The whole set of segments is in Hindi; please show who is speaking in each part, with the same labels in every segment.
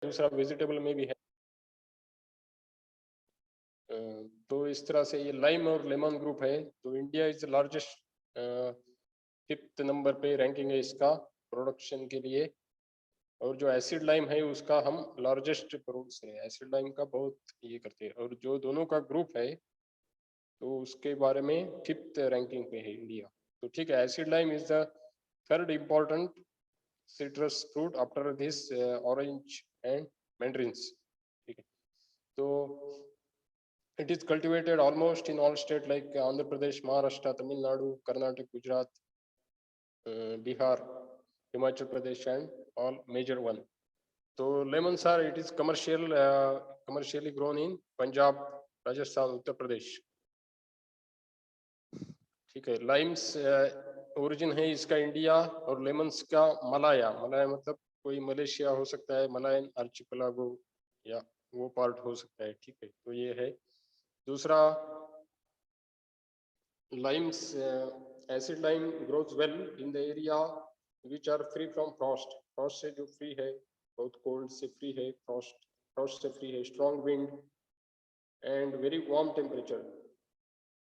Speaker 1: दूसरा वेजिटेबल में भी है। तो इस तरह से ये लाइम और लेमन ग्रुप है। तो India is largest, 5th number पे रैंकिंग है इसका प्रोडक्शन के लिए। और जो एसिड लाइम है उसका हम लार्जेस्ट प्रोड्यूसर है, एसिड लाइम का बहुत ये करते हैं। और जो दोनों का ग्रुप है तो उसके बारे में 5th रैंकिंग पे है इंडिया। तो ठीक है, acid lime is the 3rd important citrus fruit after this orange and mandarins. ठीक है, तो it is cultivated almost in all state like Andhra Pradesh, Maharashtra, Tamil Nadu, Karnataka, Gujarat, Bihar, Himachal Pradesh and all major one. So lemons are, it is commercially grown in Punjab, Rajasthan, Uttar Pradesh. ठीक है, लाइम्स ओरिजिन है इसका इंडिया और लेमन्स का मलाया। मलाया मतलब कोई मलेशिया हो सकता है, मलायन आर्चिपेलागो या वो पार्ट हो सकता है। ठीक है, तो ये है। दूसरा, limes acid lime grows well in the area which are free from frost. Frost से जो फ्री है, बहुत कोल्ड से फ्री है, फ्रॉस्ट से फ्री है, strong wind and very warm temperature,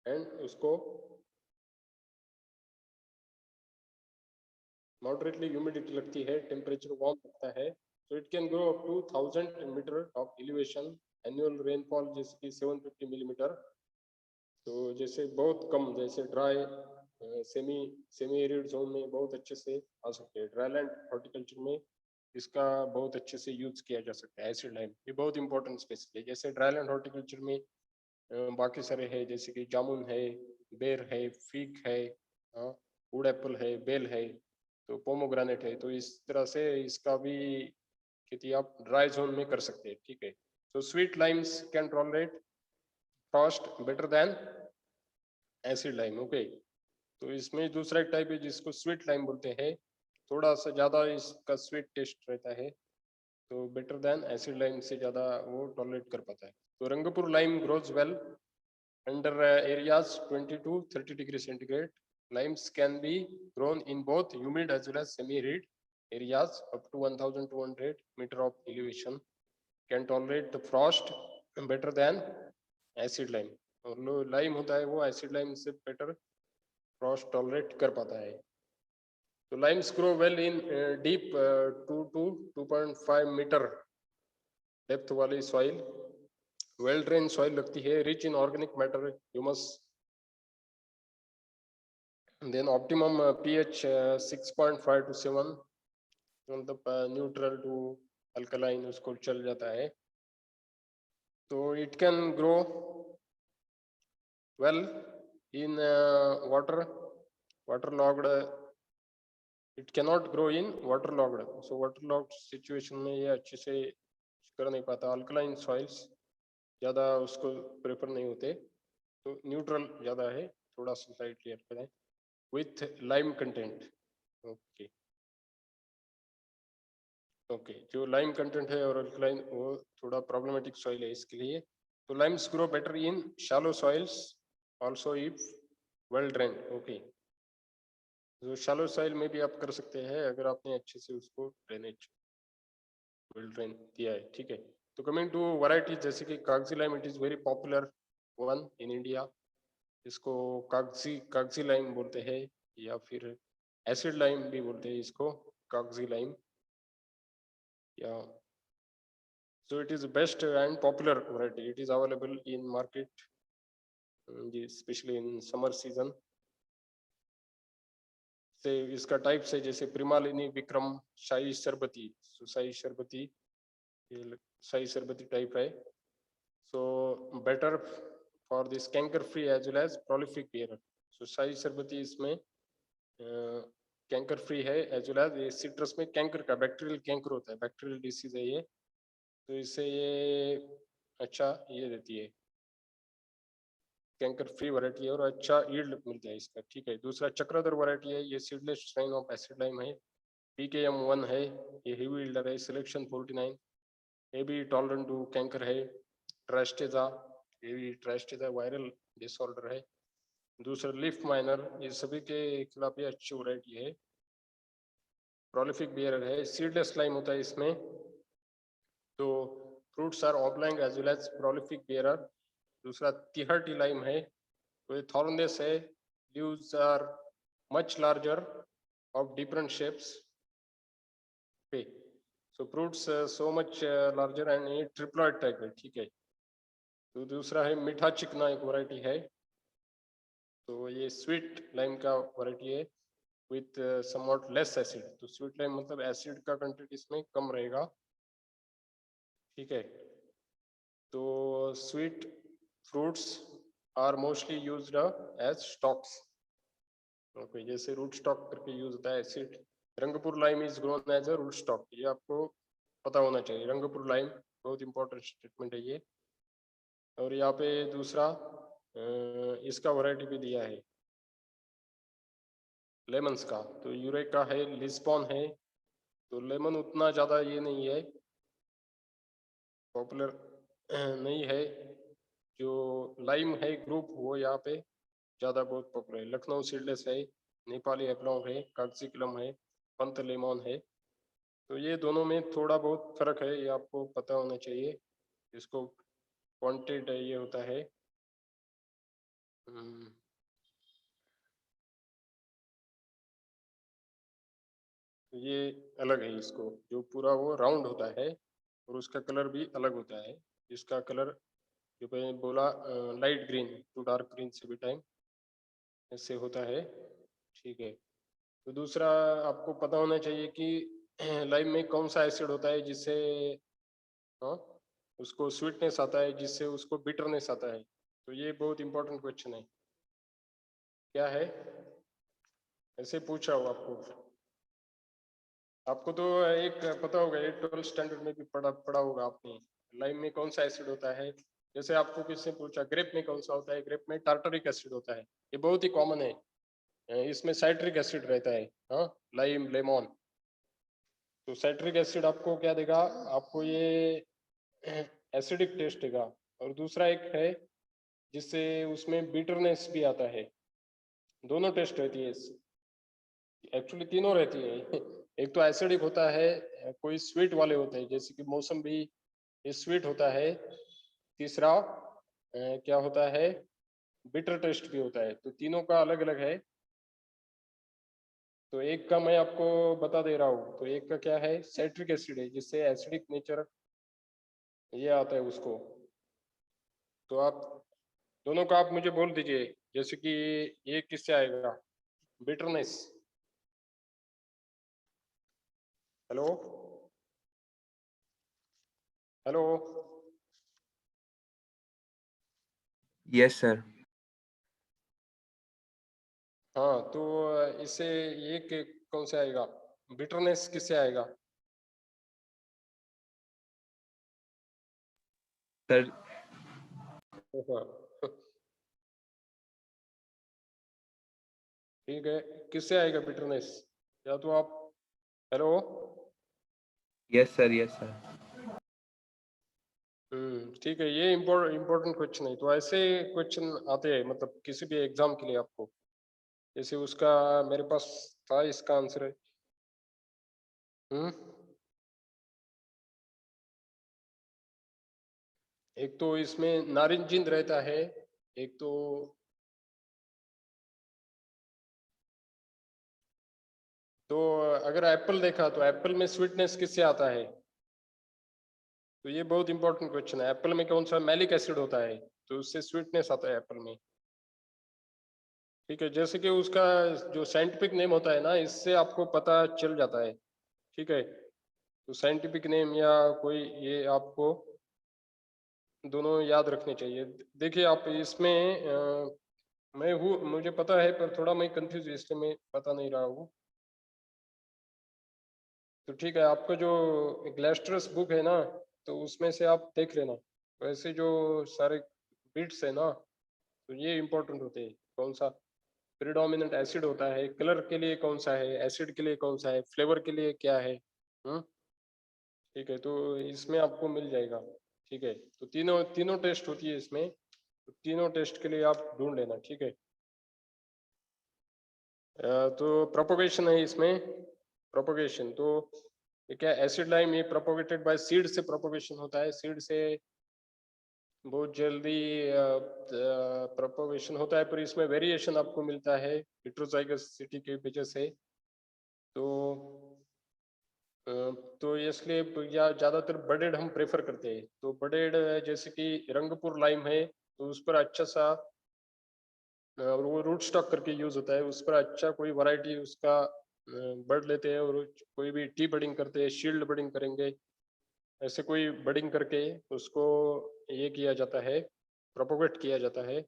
Speaker 1: and उसको मॉडरेटली ह्यूमिडिटी लगती है, टेम्परेचर वार्म लगता है। So it can grow up to 1000 metre of elevation, annual rainfall जैसे कि 750 मिलीमीटर। तो जैसे बहुत कम, जैसे ड्राई सेमी एरिड जोन में बहुत अच्छे से आ सकते हैं। ड्राईलैंड हॉर्टिकल्चर में इसका बहुत अच्छे से यूज किया जा सकता है एसिड लाइम। ये बहुत इंपॉर्टेंट स्पेसिस है। जैसे ड्राईलैंड हॉर्टिकल्चर में बाकी सारे है, जैसे कि जामुन है, बेर है, फीक है, वुड एप्पल है, बेल है, तो पोमोग्रेनेट है। तो इस तरह से इसका भी खेती आप ड्राई जोन में कर सकते हैं। ठीक है, तो sweet Lyme's can tolerate Frost better than acid lime. Okay, तो इसमें दूसरा एक टाइप है जिसको स्वीट लाइम बोलते हैं, थोड़ा सा ज़्यादा इसका स्वीट टेस्ट रहता है, तो बेटर देन एसिड लाइम से ज़्यादा वो टॉलरेट कर पाता है। तो Rangpur lime grows well under areas 20 to 30 degree centigrade. Limes can be grown in both humid as well as semi-arid areas up to 1200 meter of elevation. Can tolerate the frost better than acid lime. और जो लाइम होता है वो एसिड लाइम से बेटर फ्रॉस्ट टॉलरेट कर पाता है। तो limes grow well in deep 2 to 2.5 metre depth वाली सॉइल, वेल ड्रेन सॉइल लगती है, rich in organic matter, humus, then optimum pH 6.5 to 7, मतलब न्यूट्रल टू अल्कलाइन उसको चल जाता है। तो it can grow well in water logged, it can not grow in water logged. So water logged situation में ये अच्छे से कर नहीं पाता। अल्कलाइन सॉइल्स ज़्यादा उसको प्रेफर नहीं होते, तो न्यूट्रल ज़्यादा है, थोड़ा सा स्लाइटली अल्कलाइन है with lime content. Okay okay, जो लाइम कंटेंट है और अल्कलाइन वो थोड़ा प्रॉब्लमेटिक सॉइल है इसके लिए। तो limes grow better in shallow soils also if well drain. Okay, तो शैलो सॉइल में भी आप कर सकते हैं अगर आपने अच्छे से उसको ड्रेनेज वेल ड्रेन दिया है। ठीक है, तो कमिंग टू वैरायटी, जैसे कि कागजी lime, it is very popular one in India. इसको कागजी लाइम बोलते हैं या फिर एसिड लाइम भी बोलते हैं इसको, कागजी लाइम या। So it is best and popular variety. It is available in market, especially in summer season. से इसका टाइप से जैसे प्रिमालिनी, विक्रम, शाही शरबती। So शाही शरबती, ये शाही शरबती टाइप है। So better for this canker free as well as prolific bearer. So शाही शरबती इसमें कैंकर फ्री है एज वेल एज ये सिट्रस में कैंकर का बैक्टीरियल कैंकर होता है, बैक्टीरियल डिसीज है ये, तो इससे ये अच्छा ये देती है, कैंकर फ्री वैरायटी है और अच्छा यील्ड मिलता है इसका। ठीक है, दूसरा चक्रधर वैरायटी है, ये seedless strain of acid lime है, PKM1 है, ये हेवी यील्डर है, सिलेक्शन 49, ये भी टॉलरेंट टू कैंकर है। ट्रास्टेजा, ये भी ट्रास्टेजा वायरल डिसऑर्डर है। दूसरा लीफ माइनर, ये सभी के खिलाफ ये अच्छी वैरायटी है। प्रोलिफिक बियर है, सीडलेस लाइम होता है इसमें, तो fruits are oblong as well as prolific bearer. दूसरा तिहर्टी लाइम है, तो ये थॉर्नलेस है। Leaves are much larger of different shapes. Okay, so fruits so much larger and ये ट्रिप्लॉइड टाइप है, ठीक है। तो दूसरा है मीठा चिकना, एक वैरायटी है। तो ये स्वीट लाइम का वैरायटी है विथ समवॉट लेस एसिड। तो स्वीट लाइम मतलब एसिड का कंटेंट इसमें कम रहेगा, ठीक है। तो sweet fruits are mostly used as stocks. Okay, जैसे रूट स्टॉक करके यूज होता है acid. Rangpur lime is grown as a root stock, ये आपको पता होना चाहिए। रंगपुर लाइम बहुत इंपॉर्टेंट स्टेटमेंट है ये। और यहाँ पे दूसरा इसका वैरायटी भी दिया है लेमन्स का। तो यूरेका है, लिस्बॉन है। तो लेमन उतना ज़्यादा ये नहीं है, पॉपुलर नहीं है। जो लाइम है ग्रुप वो यहाँ पे ज़्यादा बहुत पॉपुलर है। लखनऊ सीडलेस है, नेपाली एप्लॉन्ग है, काक्सिकलम है, पंत लेमॉन है। तो ये दोनों में थोड़ा बहुत फर्क है, ये आपको पता होना चाहिए। इसको क्वांटिट ये होता है ये अलग है। इसको जो पूरा वो राउंड होता है और उसका कलर भी अलग होता है। इसका कलर जो मैंने बोला light green to dark green से भी टाइम इससे होता है, ठीक है। तो दूसरा आपको पता होना चाहिए कि लाइम में कौन सा एसिड होता है जिससे हाँ उसको स्वीटनेस आता है, जिससे उसको बिटरनेस आता है। तो ये बहुत इंपॉर्टेंट क्वेश्चन है। क्या है, ऐसे पूछा हो आपको। आपको तो एक पता होगा, ये 12th स्टैंडर्ड में भी पढ़ा होगा आपने। लाइम में कौन सा एसिड होता है। जैसे आपको किसने पूछा ग्रेप में कौन सा होता है, ग्रेप में टार्टरिक एसिड होता है। ये बहुत ही कॉमन है, इसमें साइट्रिक एसिड रहता है। हाँ, लाइम लेमन। तो साइट्रिक एसिड आपको क्या देगा, आपको ये एसिडिक टेस्ट देगा। और दूसरा एक है जिससे उसमें बिटरनेस भी आता है। दोनों टेस्ट रहती है, एक्चुअली तीनों रहती है। एक तो एसिडिक होता है, कोई स्वीट वाले होते हैं जैसे कि मौसम्बी, ये स्वीट होता है। तीसरा क्या होता है, बिटर टेस्ट भी होता है। तो तीनों का अलग अलग है। तो एक का मैं आपको बता दे रहा हूँ। तो एक का क्या है, साइट्रिक एसिड है जिससे एसिडिक नेचर ये आता है उसको। तो आप दोनों का आप मुझे बोल दीजिए, जैसे कि ये किससे आएगा, bitterness. Hello hello.
Speaker 2: Yes sir.
Speaker 1: हाँ, तो इससे ये कौन से आएगा, बिटरनेस किससे आएगा।
Speaker 2: सर
Speaker 1: हाँ, ठीक है, किससे आएगा बिटरनेस, या तो आप hello.
Speaker 2: Yes sir, yes sir.
Speaker 1: ठीक है, ये इम्पोर्टेंट क्वेश्चन है। तो ऐसे क्वेश्चन आते हैं मतलब किसी भी एग्जाम के लिए आपको। जैसे उसका मेरे पास था, इसका आंसर है एक तो इसमें नारंजिंद रहता है, एक तो अगर एप्पल देखा तो एप्पल में स्वीटनेस किससे आता है। तो ये बहुत इंपॉर्टेंट क्वेश्चन है। एप्पल में कौन सा मैलिक एसिड होता है, तो उससे स्वीटनेस आता है एप्पल में, ठीक है। जैसे कि उसका जो साइंटिफिक नेम होता है ना, इससे आपको पता चल जाता है, ठीक है। तो साइंटिफिक नेम या कोई ये आपको दोनों याद रखने चाहिए। देखिए आप इसमें मैं हूँ, मुझे पता है, पर थोड़ा मैं कंफ्यूज इसलिए मैं बता नहीं रहा हूँ। तो ठीक है, आपका जो ग्लेस्ट्रस बुक है ना, तो उसमें से आप देख लेना। वैसे जो सारे बिट्स है ना, तो ये इंपॉर्टेंट होते हैं। कौन सा प्रिडोमिनेंट एसिड होता है, कलर के लिए कौन सा है, एसिड के लिए कौन सा है, फ्लेवर के लिए क्या है। ठीक है, तो इसमें आपको मिल जाएगा, ठीक है। तो तीनों तीनों टेस्ट होती है इसमें, तो तीनों टेस्ट के लिए आप ढूंढ लेना, ठीक है। तो प्रोपोगेशन है इसमें, प्रोपोगेशन। तो ये क्या एसिड लाइम, ये प्रोपोगेटेड बाय सीड से प्रोपोगेशन होता है, सीड से बहुत जल्दी प्रोपोगेशन होता है, पर इसमें वेरिएशन आपको मिलता है हेटेरोजाइगससिटी की वजह से। तो तो इसलिए या ज़्यादातर बडेड हम प्रेफर करते हैं। तो बडेड जैसे कि रंगपुर लाइम है, तो उस पर अच्छा सा और वो रूट स्टॉक करके यूज होता है, उस पर अच्छा कोई वैरायटी उसका बड लेते हैं, और कोई भी टी बडिंग करते हैं, शील्ड बडिंग करेंगे, ऐसे कोई बडिंग करके उसको ये किया जाता है, प्रोपोगेट किया जाता है।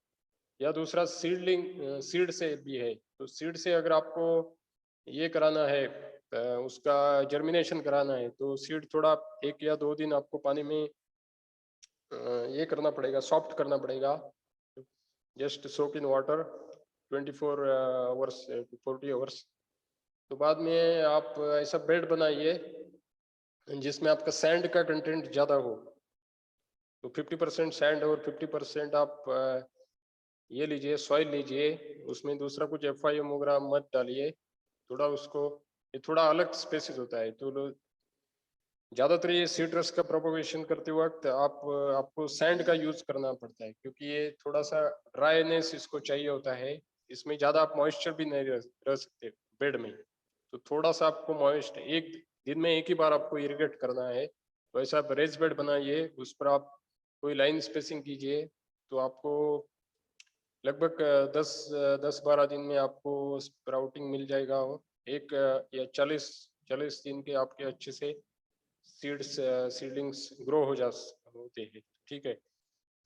Speaker 1: या दूसरा सीडलिंग, सीड से भी है। तो सीड से अगर आपको ये कराना है, उसका जर्मिनेशन कराना है, तो सीड थोड़ा 1 या 2 दिन आपको पानी में ये करना पड़ेगा, सॉफ्ट करना पड़ेगा, just soak in water 24 hours to 40 hours. तो बाद में आप ऐसा बेड बनाइए जिसमें आपका सैंड का कंटेंट ज़्यादा हो। तो 50% सैंड और 50% आप ये लीजिए, सॉइल लीजिए, उसमें दूसरा कुछ FIM वगैरह मत डालिए, थोड़ा उसको, ये थोड़ा अलग स्पेसिस होता है। तो ज़्यादातर ये सीट्रस का प्रोपोगेशन करते वक्त आपको सैंड का यूज करना पड़ता है, क्योंकि ये थोड़ा सा ड्राईनेस इसको चाहिए होता है, इसमें ज़्यादा आप मॉइस्चर भी नहीं रह सकते बेड में। तो थोड़ा सा आपको मॉइस्ट, एक दिन में एक ही बार आपको इरिगेट करना है। तो ऐसा आप रेज बेड बनाइए, उस पर आप कोई लाइन स्पेसिंग कीजिए, तो आपको लगभग 10-12 दिन में आपको स्प्राउटिंग मिल जाएगा। एक या 40 दिन के आपके अच्छे से सीडलिंग्स ग्रो होते हैं, ठीक है।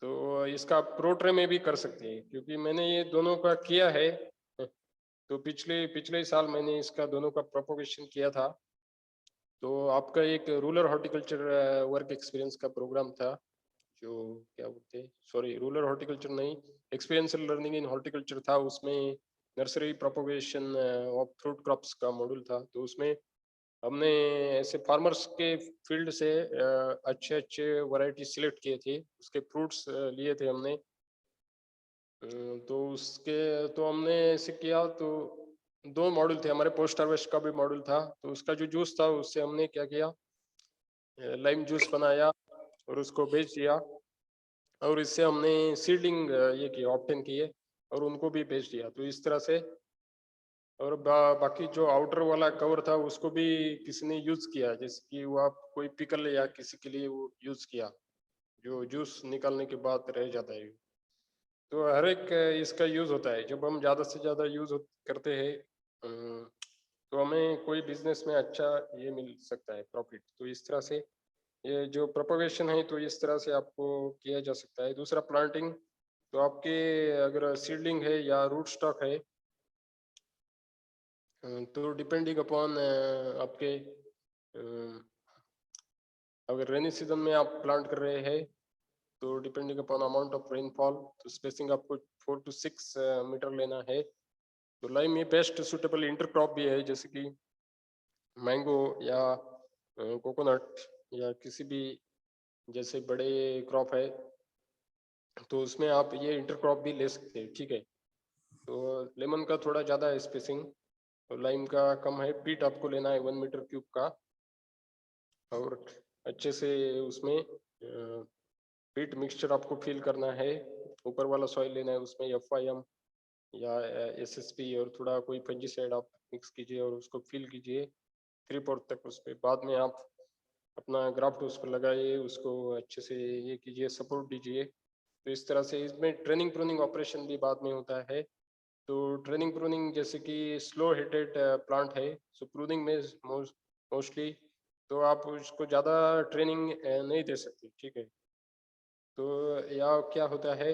Speaker 1: तो इसका आप प्रो ट्रे में भी कर सकते हैं, क्योंकि मैंने ये दोनों का किया है। तो पिछले साल मैंने इसका दोनों का प्रोपोगेशन किया था। तो आपका एक रूरल हॉर्टिकल्चर वर्क एक्सपीरियंस का प्रोग्राम था, जो क्या बोलते हैं, सॉरी रूरल हॉर्टिकल्चर नहीं, एक्सपीरियंशियल लर्निंग इन हॉर्टिकल्चर था। उसमें nursery propagation of fruit crops का मॉड्यूल था। तो उसमें हमने ऐसे फार्मर्स के फील्ड से अच्छे अच्छे वैरायटी सिलेक्ट किए थे, उसके फ्रूट्स लिए थे हमने। तो हमने ऐसे किया, तो 2 मॉड्यूल थे हमारे, पोस्ट हार्वेस्ट का भी मॉड्यूल था। तो उसका जो जूस था, उससे हमने क्या किया, लाइम जूस बनाया और उसको बेच दिया, और इससे हमने सीडलिंग ये किया, ऑप्टेन किए, और उनको भी बेच दिया। तो इस तरह से, और बाकी जो आउटर वाला कवर था उसको भी किसी ने यूज किया, जैसे कि वो आप कोई पिकल या किसी के लिए वो यूज किया, जो जूस निकालने के बाद रह जाता है। तो हर एक इसका यूज होता है। जब हम ज्यादा से ज्यादा यूज करते हैं, तो हमें कोई बिजनेस में अच्छा ये मिल सकता है, प्रॉफिट। तो इस तरह से ये जो प्रोपोगेशन है, तो इस तरह से आपको किया जा सकता है। दूसरा प्लांटिंग, तो आपके अगर सीडलिंग है या रूट स्टॉक है, तो डिपेंडिंग अपॉन आपके, अगर रेनी सीजन में आप प्लांट कर रहे हैं, तो depending upon amount of rainfall, तो स्पेसिंग आपको 4 to 6 मीटर लेना है। तो लाइम ये बेस्ट सुटेबल इंटरक्रॉप भी है, जैसे कि मैंगो या कोकोनट या किसी भी जैसे बड़े क्रॉप है, तो उसमें आप ये इंटरक्रॉप भी ले सकते हैं, ठीक है। तो लेमन का थोड़ा ज़्यादा है स्पेसिंग, और लाइम का कम है। पीट आपको लेना है 1 मीटर क्यूब का, और अच्छे से उसमें पीट मिक्सचर आपको फिल करना है। ऊपर वाला सॉइल लेना है, उसमें FIM या SSP और थोड़ा कोई फंजीसाइड आप मिक्स कीजिए, और उसको फिल कीजिए 3/4 तक। उस पर बाद में आप अपना ग्राफ्ट उस पर लगाइए, उसको अच्छे से ये कीजिए, सपोर्ट दीजिए। तो इस तरह से इसमें ट्रेनिंग प्रूनिंग ऑपरेशन भी बाद में होता है। तो ट्रेनिंग प्रूनिंग जैसे कि स्लो हेडेड प्लांट है, सो प्रूनिंग में मोस्टली तो आप उसको ज़्यादा ट्रेनिंग नहीं दे सकते, ठीक है। तो या क्या होता है,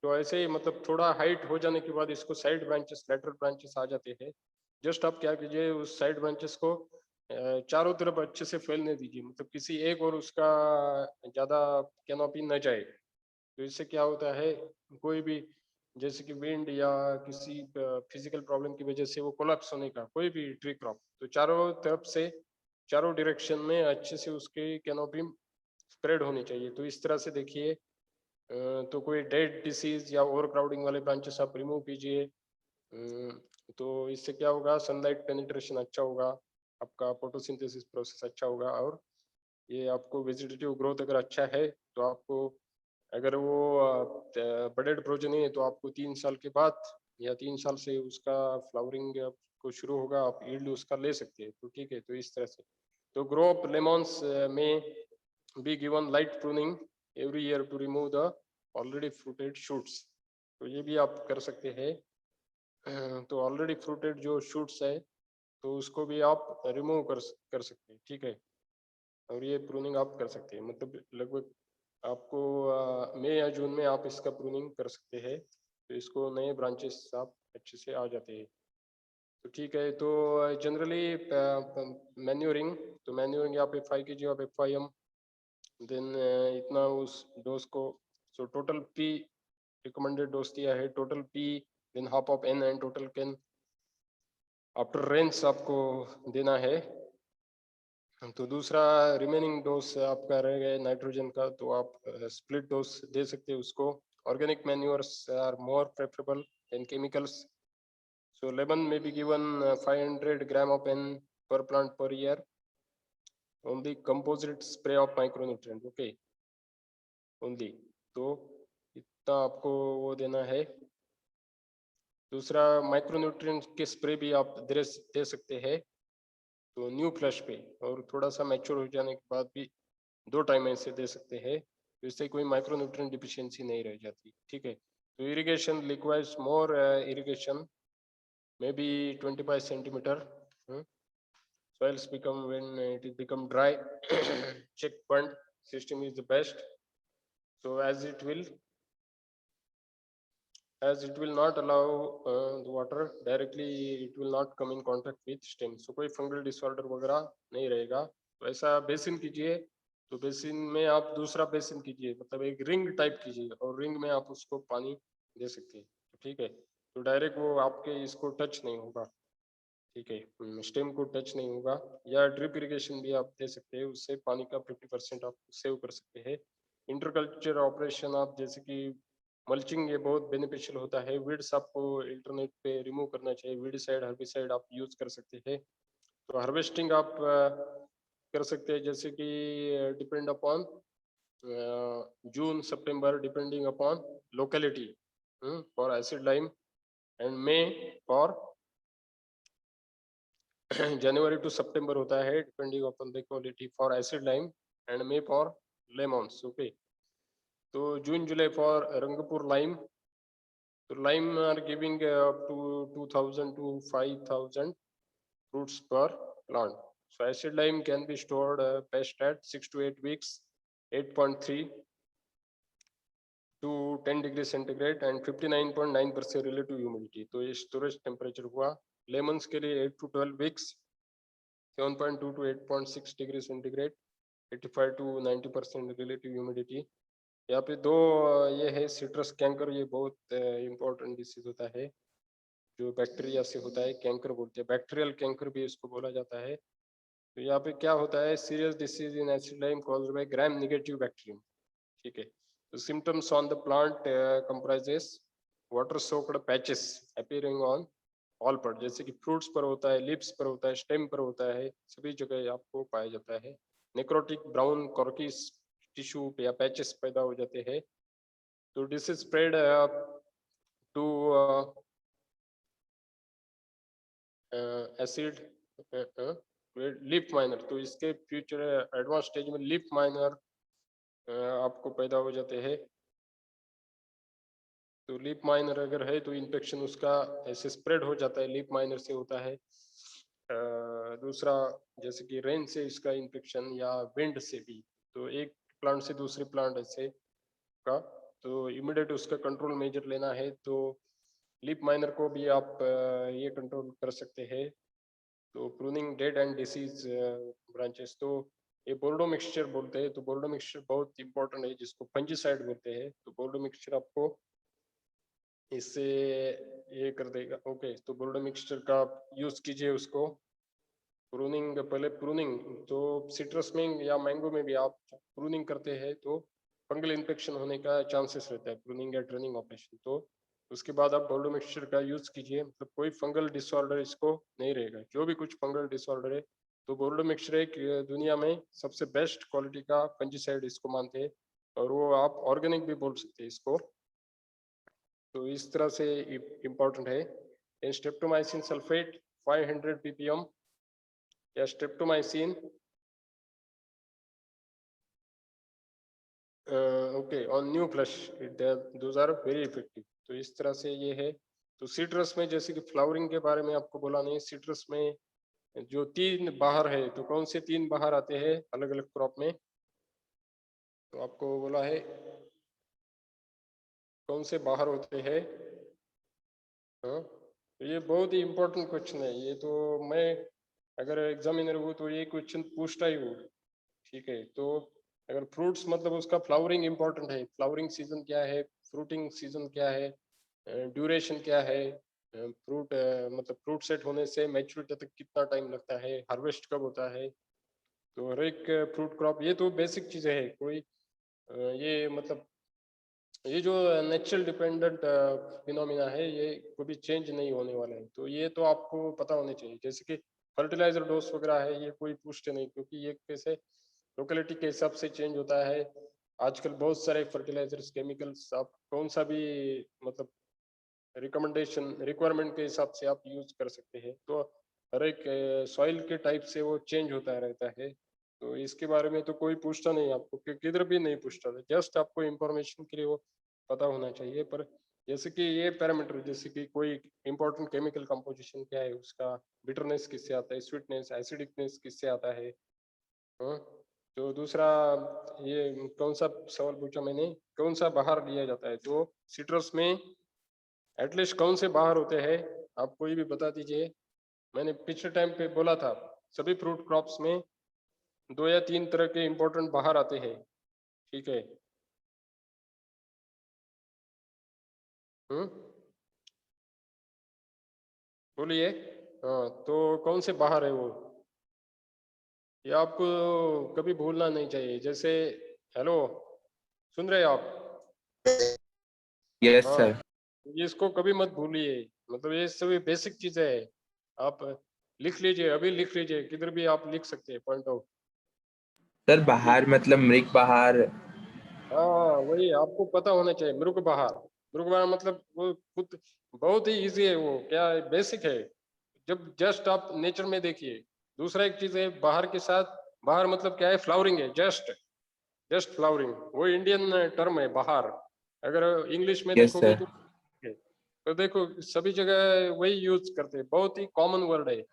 Speaker 1: तो ऐसे ही मतलब थोड़ा हाइट हो जाने के बाद इसको साइड ब्रांचेस, लेटरल ब्रांचेस आ जाते हैं। जस्ट आप क्या कीजिए, उस साइड ब्रांचेस को चारों तरफ अच्छे से फैलने दीजिए, मतलब किसी एक और उसका ज़्यादा कैनोपी न जाए। तो इससे क्या होता है, कोई भी जैसे कि विंड या किसी फिजिकल प्रॉब्लम की वजह से वो कोलैप्स होने का, कोई भी ट्री क्रॉप, तो चारों तरफ से, चारों डायरेक्शन में अच्छे से उसकी कैनोपी स्प्रेड होनी चाहिए। तो इस तरह से देखिए, तो कोई डेड डिसीज या ओवर क्राउडिंग वाले ब्रांचेस आप रिमूव कीजिए। तो इससे क्या होगा, सनलाइट पेनिट्रेशन अच्छा होगा। आपका फोटोसिंथेसिस प्रोसेस अच्छा होगा और ये आपको वेजिटेटिव ग्रोथ अगर अच्छा है तो आपको अगर वो बडेड प्रोजेनी है तो आपको 3 साल के बाद या 3 साल से उसका फ्लावरिंग को शुरू होगा, आप यील्ड उसका ले सकते हैं। तो ठीक है, तो इस तरह से तो grow up lemons may be given light pruning every year to remove the already fruited shoots. तो ये भी आप कर सकते हैं। तो ऑलरेडी फ्रूटेड जो शूट्स है तो उसको भी आप रिमूव कर सकते हैं, ठीक है। और ये प्रूनिंग आप कर सकते हैं, मतलब लगभग आपको मई या जून में आप इसका प्रूनिंग कर सकते हैं, तो इसको नए ब्रांचेस आप अच्छे से आ जाते हैं। तो ठीक है, तो जनरली मैन्यूरिंग, तो मैन्यूरिंग आप FI कीजिए, आप FIM देन इतना उस डोज को, so total P recommended dose दिया है, total P than half of N and total can after range आपको देना है। तो दूसरा रिमेनिंग डोज आपका रह गया नाइट्रोजन का, तो आप स्प्लिट डोज दे सकते हैं उसको। Organic manures are more preferable than chemicals, so lemon may be given 500 gram of N per plant per year only composite spray of micronutrient, okay only, तो इतना आपको वो देना है। दूसरा माइक्रोन्यूट्रिएंट के स्प्रे भी आप दे सकते हैं, तो न्यू फ्लैश पे और थोड़ा सा मैच्योर हो जाने के बाद भी 2 टाइम ऐसे दे सकते हैं, तो इससे कोई माइक्रोन्यूट्रिएंट डिफिशियंसी नहीं रह जाती, ठीक है। तो irrigation requires more irrigation may be 25 centimetre, soils become when it is become dry check pond system is the best, so as it will not allow the water directly, it will not come in contact with stem, so कोई फंगल डिसऑर्डर वगैरह नहीं रहेगा। तो ऐसा बेसिन कीजिए, तो बेसिन में आप दूसरा बेसिन कीजिए, मतलब एक रिंग टाइप कीजिए और रिंग में आप उसको पानी दे सकते हैं, तो ठीक है। तो डायरेक्ट वो आपके इसको टच नहीं होगा, ठीक है, स्टेम को टच नहीं होगा। या ड्रिप इरिगेशन भी आप दे सकते हैं, उससे पानी का 50% आप सेव कर सकते हैं। इंटरकल्चर ऑपरेशन आप जैसे कि मल्चिंग, ये बहुत बेनिफिशियल होता है। वीड्स आपको इंटरनेट पे रिमूव करना चाहिए, वीडसाइड हर्बिसाइड आप यूज कर सकते हैं। तो हार्वेस्टिंग आप कर सकते हैं, जैसे कि depend upon June September depending upon locality for acid lime and May for January to September होता है depending upon the quality for acid lime and May for lemons, okay. तो June July for Rangpur lime, तो lime are giving up to 2000 to 5000 fruits per plant, so acid lime can be stored best at 6 to 8 weeks, 8.3 to 10 degree centigrade and 59.9% relative humidity, तो ये स्टोरेज टेम्परेचर हुआ। लेमन्स के लिए 8 to 12 weeks, 7.2 to 8.6 degree centigrade, 85 to 90% relative humidity. यहाँ पे दो ये है सिट्रस कैंकर, ये बहुत इम्पोर्टेंट डिसीज होता है जो बैक्टीरिया से होता है, कैंकर बोलते हैं, बैक्टीरियल कैंकर भी इसको बोला जाता है। तो यहाँ पे क्या होता है, serious disease in acid lime caused by gram negative bacterium, ठीक है। तो symptoms on the plant comprises water soaked patches appearing on all part, जैसे कि फ्रूट्स पर होता है, लिप्स पर होता है, स्टेम पर होता है, सभी जगह आपको पाया जाता है। नेक्रोटिक ब्राउन कॉर्किस टिश्यू या पैचेस पैदा हो जाते हैं। तो this is spread to acid leaf miner, तो इसके फ्यूचर एडवांस स्टेज में लीफ माइनर आपको पैदा हो जाते हैं। तो लीफ माइनर अगर है तो इन्फेक्शन उसका ऐसे स्प्रेड हो जाता है, लीफ माइनर से होता है। दूसरा जैसे कि रेन से इसका इन्फेक्शन या विंड से भी, तो एक प्लांट से दूसरे प्लांट ऐसे का, तो इमीडिएट उसका कंट्रोल मेजर लेना है। तो लीफ माइनर को भी आप ये कंट्रोल कर सकते हैं। तो pruning dead and disease branches, तो ये बोर्डो मिक्सचर बोलते हैं, तो बोर्डो मिक्सचर बहुत इंपॉर्टेंट है, जिसको फंजीसाइड बोलते हैं। तो बोर्डो मिक्सचर आपको इससे ये कर देगा, ओके। तो बोर्डो मिक्सचर का आप यूज कीजिए उसको। प्रूनिंग, पहले प्रूनिंग, तो सिट्रस में या मैंगो में भी आप प्रूनिंग करते हैं तो फंगल इन्फेक्शन होने का चांसेस रहता है, प्रूनिंग या ट्रेनिंग ऑपरेशन। तो उसके बाद आप बोर्डो मिक्सचर का यूज कीजिए, मतलब कोई फंगल डिसऑर्डर इसको नहीं रहेगा। जो भी कुछ फंगल डिसऑर्डर है तो बोर्डो मिक्सचर एक दुनिया में सबसे बेस्ट क्वालिटी का फंजीसाइड इसको मानते हैं, और वो आप ऑर्गेनिक भी बोल सकते हैं इसको। तो इस तरह से इम्पोर्टेंट है। स्ट्रेप्टोमाइसिन सल्फेट 500 ppm या streptomycin okay on new flush, those are very effective. तो इस तरह से ये है। तो सिट्रस में जैसे कि फ्लावरिंग के बारे में आपको बोला नहीं, सिट्रस में जो 3 बाहर है, तो कौन से 3 बाहर आते हैं अलग अलग क्रॉप में, तो आपको बोला है कौन से बाहर होते हैं। हाँ, तो ये बहुत ही इम्पोर्टेंट क्वेश्चन है ये। तो मैं अगर एग्जामिनर हूँ तो ये क्वेश्चन पूछता ही हूँ। ठीक है, तो अगर फ्रूट्स मतलब उसका फ्लावरिंग इम्पोर्टेंट है, फ्लावरिंग सीजन क्या है, फ्रूटिंग सीजन क्या है, ड्यूरेशन क्या है, फ्रूट मतलब फ्रूट सेट होने से मैच्योरिटी तक कितना टाइम लगता है, हार्वेस्ट कब होता है। तो हर एक फ्रूट क्रॉप, ये तो बेसिक चीजें है। कोई ये मतलब ये जो नेचुरल डिपेंडेंट फिनोमिना है, ये कभी चेंज नहीं होने वाला है। तो ये तो आपको पता होने चाहिए। जैसे कि फर्टिलाइजर डोज वगैरह है, ये कोई पूछते नहीं, क्योंकि ये कैसे लोकेलिटी के हिसाब से चेंज होता है। आजकल बहुत सारे फर्टिलाइजर्स केमिकल्स आप कौन सा भी मतलब रिकमेंडेशन रिक्वायरमेंट के हिसाब से आप यूज कर सकते हैं। तो हर एक सॉइल के टाइप से वो चेंज होता रहता है। तो इसके बारे में तो कोई पूछता नहीं आपको, किधर भी नहीं पूछता। जस्ट आपको इंफॉर्मेशन के लिए वो पता होना चाहिए। पर जैसे कि ये पैरामीटर, जैसे कि कोई इंपॉर्टेंट केमिकल कंपोजिशन क्या है उसका, बिटरनेस किससे आता है, स्वीटनेस एसिडिकनेस किससे आता है। हाँ, तो दूसरा ये कौन सा सवाल पूछा मैंने, कौन सा बाहर लिया जाता है। तो सिट्रस में एटलीस्ट कौन से बाहर होते हैं, आप कोई भी बता दीजिए। मैंने पिछले टाइम पे बोला था सभी फ्रूट क्रॉप्स में 2 या 3 तरह के इंपॉर्टेंट बाहर आते हैं। ठीक है। हम्म, बोलिए। हाँ, तो कौन से बाहर है वो, ये आपको कभी भूलना नहीं चाहिए। जैसे हेलो, सुन रहे हैं आप?
Speaker 2: यस
Speaker 1: हाँ,
Speaker 2: सर।
Speaker 1: ये इसको कभी मत भूलिए। मतलब ये सभी बेसिक चीजें है। आप लिख लीजिए, अभी लिख लीजिए, किधर भी आप लिख सकते हैं पॉइंट आउट।
Speaker 2: सर बाहर मतलब मृग बाहर।
Speaker 1: हाँ, वही आपको पता होना चाहिए। मृग बहार, मृग बहार मतलब वो खुद बहुत ही इजी है। वो क्या है, बेसिक है। जब जस्ट आप नेचर में देखिए। दूसरा एक चीज है बाहर के साथ, बाहर मतलब क्या है, फ्लावरिंग है, जस्ट जस्ट फ्लावरिंग, वो इंडियन टर्म है बाहर। अगर इंग्लिश में
Speaker 2: यस
Speaker 1: देखोगे
Speaker 2: सर।
Speaker 1: तो देखो सभी जगह वही यूज करते हैं। बहुत ही कॉमन वर्ड है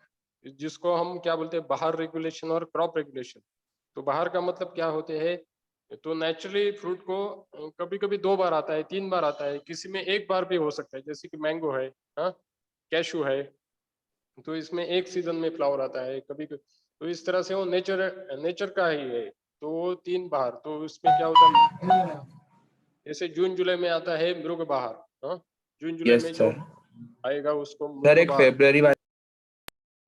Speaker 1: जिसको हम क्या बोलते हैं, बाहर रेगुलेशन और क्रॉप रेगुलेशन। तो बाहर का मतलब क्या होते हैं, तो नेचुरली फ्रूट को कभी कभी 2 बार आता है, 3 बार आता है, किसी में 1 बार भी हो सकता है। जैसे कि मैंगो है, हाँ, कैशू है, तो इसमें एक सीजन में फ्लावर आता है कभी। तो इस तरह से वो नेचर नेचर का ही है। तो वो 3 बार, तो उसमें क्या होता है, जैसे जून जुलाई में आता है मृग बहार। हाँ, जून जुलाई
Speaker 2: यस
Speaker 1: में जो
Speaker 2: सर।
Speaker 1: आएगा उसको
Speaker 2: सर
Speaker 1: मृग
Speaker 2: एक
Speaker 1: बहार।
Speaker 2: फेब्रुअरी वाला।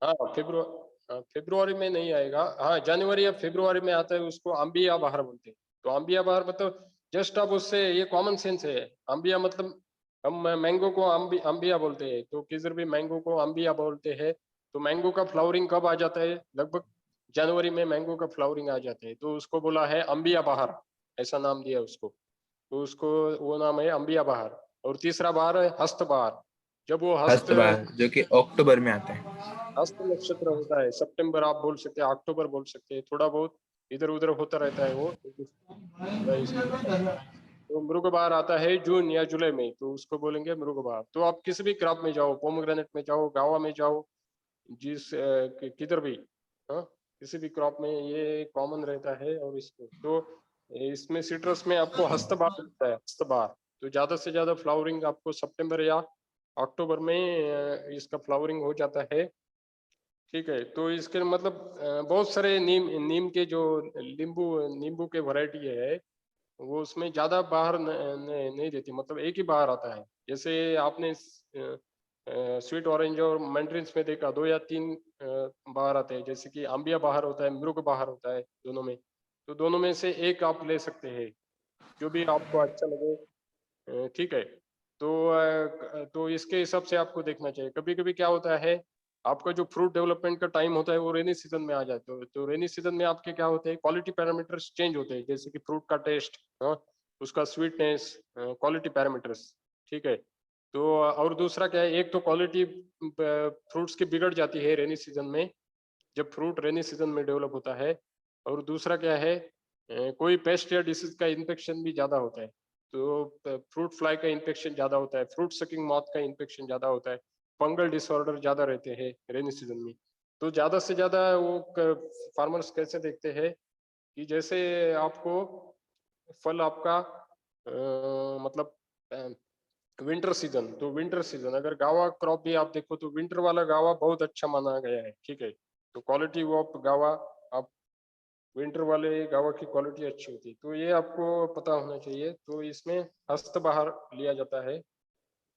Speaker 1: हाँ, फेब्रुआरी में नहीं आएगा। हाँ, जनवरी या फेब्रुआरी में आता है, उसको अम्बिया बहार बोलते हैं। तो अम्बिया बहार मतलब जस्ट अब उससे ये कॉमन सेंस है। अम्बिया मतलब हम मैंगो को अम्बिया बोलते हैं, तो किधर भी मैंगो को अम्बिया बोलते हैं। तो मैंगो का फ्लावरिंग कब आ जाता है, लगभग जनवरी में मैंगो का फ्लावरिंग आ जाता है, तो उसको बोला है अम्बिया बहार, ऐसा नाम दिया उसको। तो उसको वो नाम है अम्बिया बहार। और तीसरा बहार है हस्त बहार। जब वो हस्त
Speaker 2: हस्तबार जो कि अक्टूबर में आता है।
Speaker 1: हस्त नक्षत्र होता है, सितंबर आप बोल सकते हैं, अक्टूबर बोल सकते हैं, थोड़ा बहुत इधर उधर होता रहता है वो। थोड़ा इसमें तो मृग बहार आता है जून या जुलाई में, तो उसको बोलेंगे मृग बहार। तो आप किसी भी क्रॉप में जाओ, पोमोग्रेनेट में जाओ, गावा में जाओ, जिस किधर भी, हाँ, किसी भी क्रॉप में ये कॉमन रहता है। और इसको तो इसमें सिट्रस में आपको हस्तबार मिलता है, हस्तबार। तो ज्यादा से ज्यादा फ्लावरिंग आपको सितंबर या अक्टूबर में इसका फ्लावरिंग हो जाता है। ठीक है, तो इसके मतलब बहुत सारे नीम नीम के जो नींबू नींबू के वैरायटी है, वो उसमें ज्यादा बाहर नहीं देती, मतलब एक ही बाहर आता है। जैसे आपने स्वीट ऑरेंज और मैंड्रिन्स में देखा 2 या 3 बाहर आते हैं। जैसे कि आम्बिया बाहर होता है, मृग बाहर होता है दोनों में। तो दोनों में से एक आप ले सकते हैं, जो भी आपको अच्छा लगे। ठीक है, तो तो इसके हिसाब से आपको देखना चाहिए। कभी कभी क्या होता है, आपका जो फ्रूट डेवलपमेंट का टाइम होता है वो रेनी सीजन में आ जाता है। तो रेनी सीजन में आपके क्या होते हैं, क्वालिटी पैरामीटर्स चेंज होते हैं, जैसे कि फ्रूट का टेस्ट, उसका स्वीटनेस, क्वालिटी पैरामीटर्स, ठीक है। तो और दूसरा क्या है, एक तो क्वालिटी फ्रूट्स की बिगड़ जाती है रेनी सीजन में, जब फ्रूट रेनी सीजन में डेवलप होता है। और दूसरा क्या है, कोई पेस्ट या डिसीज का इन्फेक्शन भी ज्यादा होता है, तो फ्रूट फ्लाई का इन्फेक्शन ज्यादा होता है, फ्रूट सकिंग मॉथ का इन्फेक्शन ज्यादा होता है, फंगल डिसऑर्डर ज्यादा रहते हैं रेनी सीजन में। तो ज्यादा से ज्यादा वो फार्मर्स कैसे देखते हैं कि जैसे आपको फल आपका मतलब विंटर सीजन, तो विंटर सीजन अगर गावा क्रॉप भी आप देखो तो विंटर वाला गावा बहुत अच्छा माना गया है, ठीक है। तो क्वालिटी ऑफ गावा, आप विंटर वाले गावा की क्वालिटी अच्छी होती है, तो ये आपको पता होना चाहिए। तो इसमें हस्तबहार लिया जाता है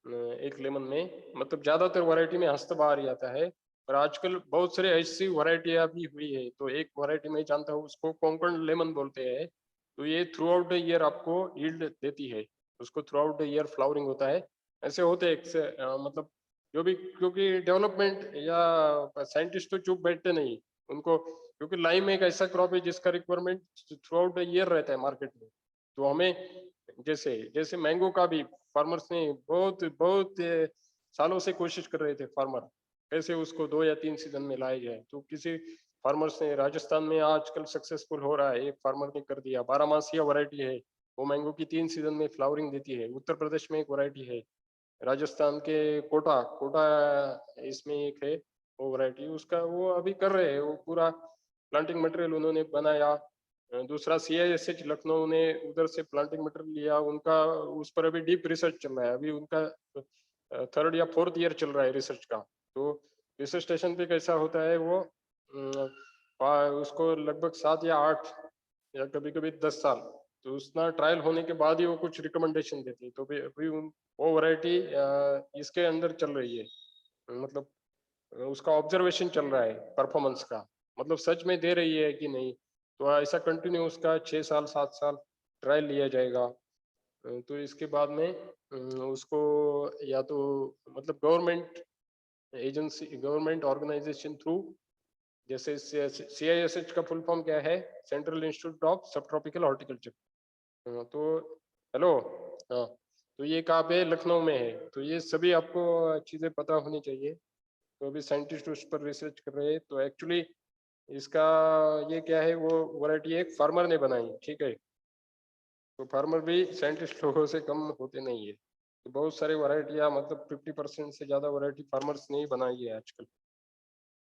Speaker 1: एक लेमन में, मतलब ज्यादातर वैरायटी में हस्तबहार ही आता है, पर आजकल बहुत सारे ऐसी वैरायटियां भी हुई है। तो एक वैरायटी मैं जानता हूँ, उसको कोंकण लेमन बोलते हैं। तो ये थ्रू आउट द ईयर आपको यील्ड देती है, उसको through out the year flowering होता है। ऐसे होते हैं मतलब जो भी, क्योंकि डेवलपमेंट या साइंटिस्ट तो चुप बैठते नहीं उनको, क्योंकि लाइम एक ऐसा क्रॉप है जिसका requirement through out the year रहता है मार्केट में। तो हमें जैसे जैसे मैंगो का भी फार्मर्स ने बहुत बहुत सालों से कोशिश कर रहे थे फार्मर, कैसे उसको 2 या 3 सीजन में लाया जाए। तो किसी फार्मर्स ने राजस्थान में आजकल सक्सेसफुल हो रहा है, एक फार्मर ने कर दिया, 12 मासिया वैरायटी है वो, मैंगो की 3 सीजन में फ्लावरिंग देती है। उत्तर प्रदेश में एक वैरायटी है, राजस्थान के कोटा कोटा इसमें एक है वो वैरायटी, उसका वो अभी कर रहे हैं, वो पूरा प्लांटिंग मटेरियल उन्होंने बनाया। दूसरा CISH लखनऊ ने उधर से प्लांटिंग मटेरियल लिया, उनका उस पर अभी डीप रिसर्च चल रहा है, अभी उनका 3rd या 4th ईयर चल रहा है रिसर्च का। तो रिसर्च स्टेशन पे कैसा होता है वो, उसको लगभग 7 या 8 या कभी कभी 10 साल, तो उसका ट्रायल होने के बाद ही वो कुछ रिकमेंडेशन देती है। तो अभी वो वैरायटी इसके अंदर चल रही है, मतलब उसका ऑब्जर्वेशन चल रहा है परफॉर्मेंस का, मतलब सच में दे रही है कि नहीं। तो ऐसा कंटिन्यू उसका 6 साल 7 साल ट्रायल लिया जाएगा। तो इसके बाद में उसको या तो मतलब government agency, government organisation through, जैसे CISH का फुल फॉर्म क्या है, central institute of subtropical horticulture. तो हेलो, हाँ, तो ये कहाँ पे, लखनऊ में है। तो ये सभी आपको चीज़ें पता होनी चाहिए। तो अभी साइंटिस्ट उस पर रिसर्च कर रहे हैं। तो एक्चुअली इसका ये क्या है, वो वैरायटी एक फार्मर ने बनाई, ठीक है। तो फार्मर भी साइंटिस्ट लोगों से कम होते नहीं है। तो बहुत सारे वैरायटियाँ, मतलब 50% से ज़्यादा वैरायटी फार्मर्स ने ही बनाई है आजकल,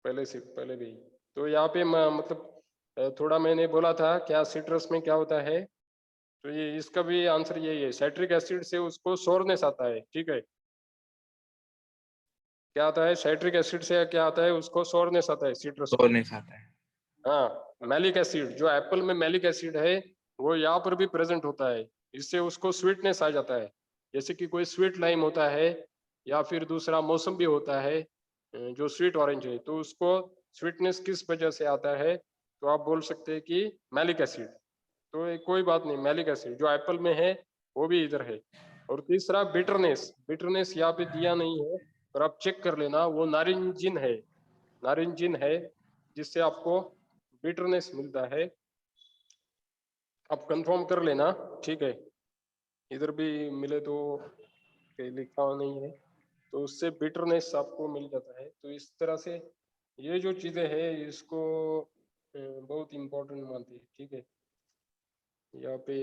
Speaker 1: पहले से पहले भी। तो यहाँ पे मतलब थोड़ा मैंने बोला था क्या सिट्रस में क्या होता है, तो ये इसका भी आंसर यही है, साइट्रिक एसिड से उसको सोरनेस आता है, ठीक है। क्या आता है, साइट्रिक एसिड से क्या आता है, उसको सोरनेस आता है सिट्रस
Speaker 2: तो
Speaker 1: को।
Speaker 2: नहीं खाता है।
Speaker 1: हाँ, मैलिक एसिड, जो एप्पल में मैलिक एसिड है वो यहाँ पर भी प्रेजेंट होता है, इससे उसको स्वीटनेस आ जाता है। जैसे कि कोई स्वीट लाइम होता है या फिर दूसरा मौसम भी होता है जो स्वीट ऑरेंज है, तो उसको स्वीटनेस किस वजह से आता है, तो आप बोल सकते हैं कि मैलिक एसिड। तो कोई बात नहीं, मैलिक एसिड जो एप्पल में है वो भी इधर है। और तीसरा बिटरनेस, बिटरनेस यहाँ पे दिया नहीं है पर आप चेक कर लेना, वो नारिंजिन है, नारिंजिन है जिससे आपको बिटरनेस मिलता है। आप कंफर्म कर लेना, ठीक है। इधर भी मिले तो कहीं लिखा हुआ नहीं है, तो उससे बिटरनेस आपको मिल जाता है। तो इस तरह से ये जो चीजें हैं इसको बहुत इम्पोर्टेंट मानती है, ठीक है। यहाँ पे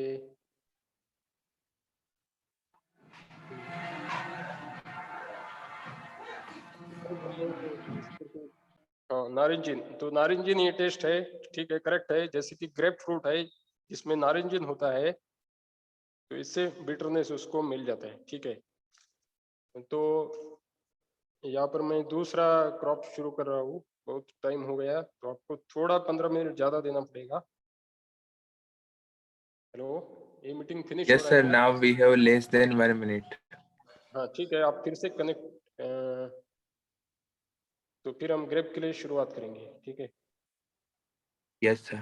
Speaker 1: हाँ, नारिंजिन, तो नारिंजिन ये टेस्ट है, ठीक है, करेक्ट है। जैसे कि ग्रेप फ्रूट है जिसमें नारिंजिन होता है, तो इससे बिटरनेस उसको मिल जाता है, ठीक है। तो यहाँ पर मैं दूसरा क्रॉप शुरू कर रहा हूँ, बहुत टाइम हो गया तो आपको थोड़ा 15 मिनट ज्यादा देना पड़ेगा। हेलो, ये मीटिंग फिनिश हो
Speaker 2: Yes
Speaker 1: रहा है
Speaker 2: sir,
Speaker 1: क्या?
Speaker 2: now we have less than 1 minute.
Speaker 1: हाँ ठीक है, आप फिर से कनेक्ट, तो फिर हम ग्रेप के लिए शुरुआत करेंगे, ठीक है।
Speaker 2: Yes sir.